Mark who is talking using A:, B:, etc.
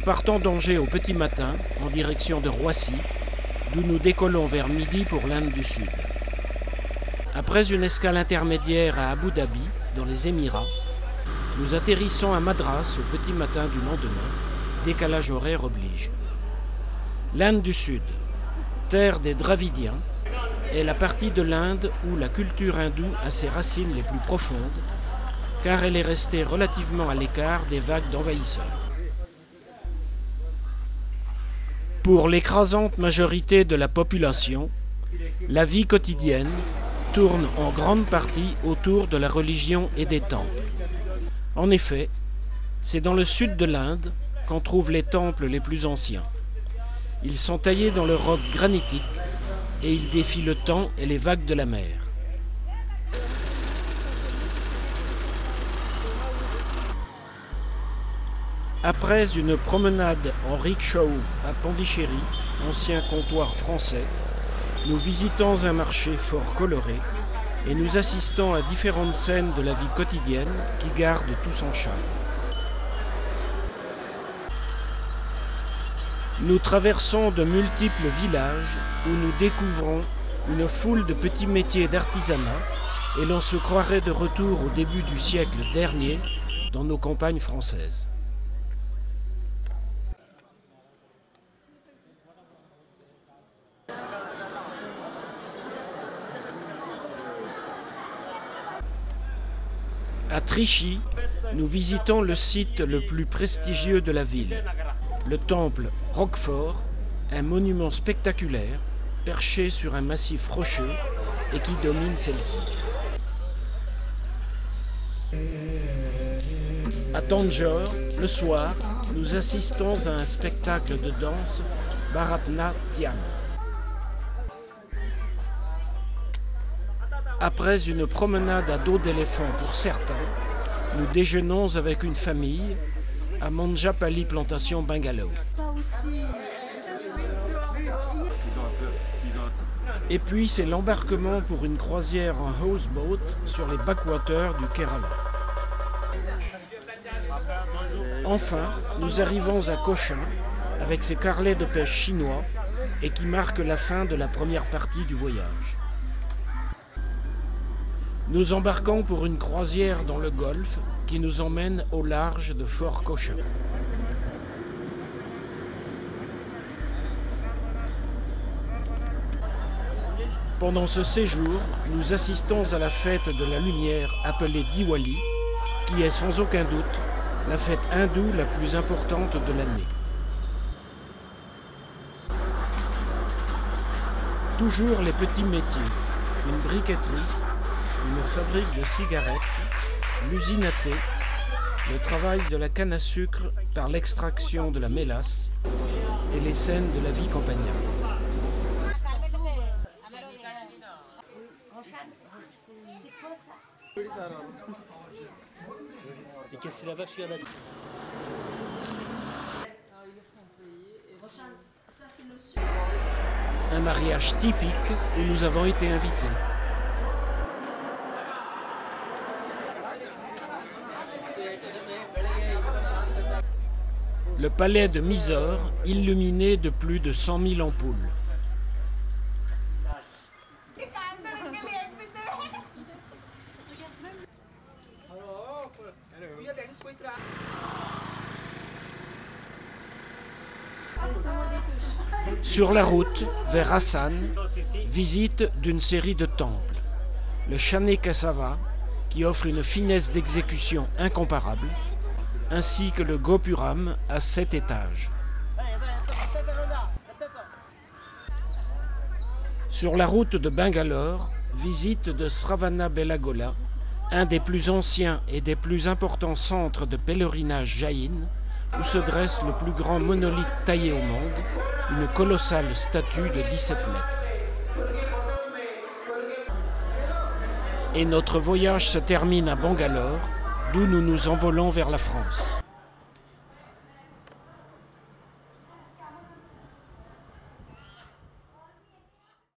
A: Nous partons d'Angers au petit matin en direction de Roissy, d'où nous décollons vers midi pour l'Inde du Sud. Après une escale intermédiaire à Abu Dhabi, dans les Émirats, nous atterrissons à Madras au petit matin du lendemain, décalage horaire oblige. L'Inde du Sud, terre des Dravidiens, est la partie de l'Inde où la culture hindoue a ses racines les plus profondes, car elle est restée relativement à l'écart des vagues d'envahisseurs. Pour l'écrasante majorité de la population, la vie quotidienne tourne en grande partie autour de la religion et des temples. En effet, c'est dans le sud de l'Inde qu'on trouve les temples les plus anciens. Ils sont taillés dans le roc granitique et ils défient le temps et les vagues de la mer. Après une promenade en rickshaw à Pondichéry, ancien comptoir français, nous visitons un marché fort coloré et nous assistons à différentes scènes de la vie quotidienne qui gardent tout son charme. Nous traversons de multiples villages où nous découvrons une foule de petits métiers d'artisanat et l'on se croirait de retour au début du siècle dernier dans nos campagnes françaises. À Trichy, nous visitons le site le plus prestigieux de la ville, le temple Roquefort, un monument spectaculaire perché sur un massif rocheux et qui domine celle-ci. À Tanjore, le soir, nous assistons à un spectacle de danse Bharatanatyam. Après une promenade à dos d'éléphant pour certains, nous déjeunons avec une famille à Manjapali Plantation Bungalow. Et puis c'est l'embarquement pour une croisière en houseboat sur les backwaters du Kerala. Enfin, nous arrivons à Cochin avec ses carrelets de pêche chinois et qui marquent la fin de la première partie du voyage. Nous embarquons pour une croisière dans le Golfe qui nous emmène au large de Fort Cochin. Pendant ce séjour, nous assistons à la fête de la lumière appelée Diwali, qui est sans aucun doute la fête hindoue la plus importante de l'année. Toujours les petits métiers, une briqueterie, une fabrique de cigarettes, l'usine à thé, le travail de la canne à sucre par l'extraction de la mélasse et les scènes de la vie campagnarde. Un mariage typique où nous avons été invités. Le palais de Mysore, illuminé de plus de 100 000 ampoules. Sur la route, vers Hassan, visite d'une série de temples. Le Chane Kasava, qui offre une finesse d'exécution incomparable, ainsi que le Gopuram à 7 étages. Sur la route de Bangalore, visite de Sravanabelagola, un des plus anciens et des plus importants centres de pèlerinage jaïn, où se dresse le plus grand monolithe taillé au monde, une colossale statue de 17 mètres. Et notre voyage se termine à Bangalore, d'où nous nous envolons vers la France.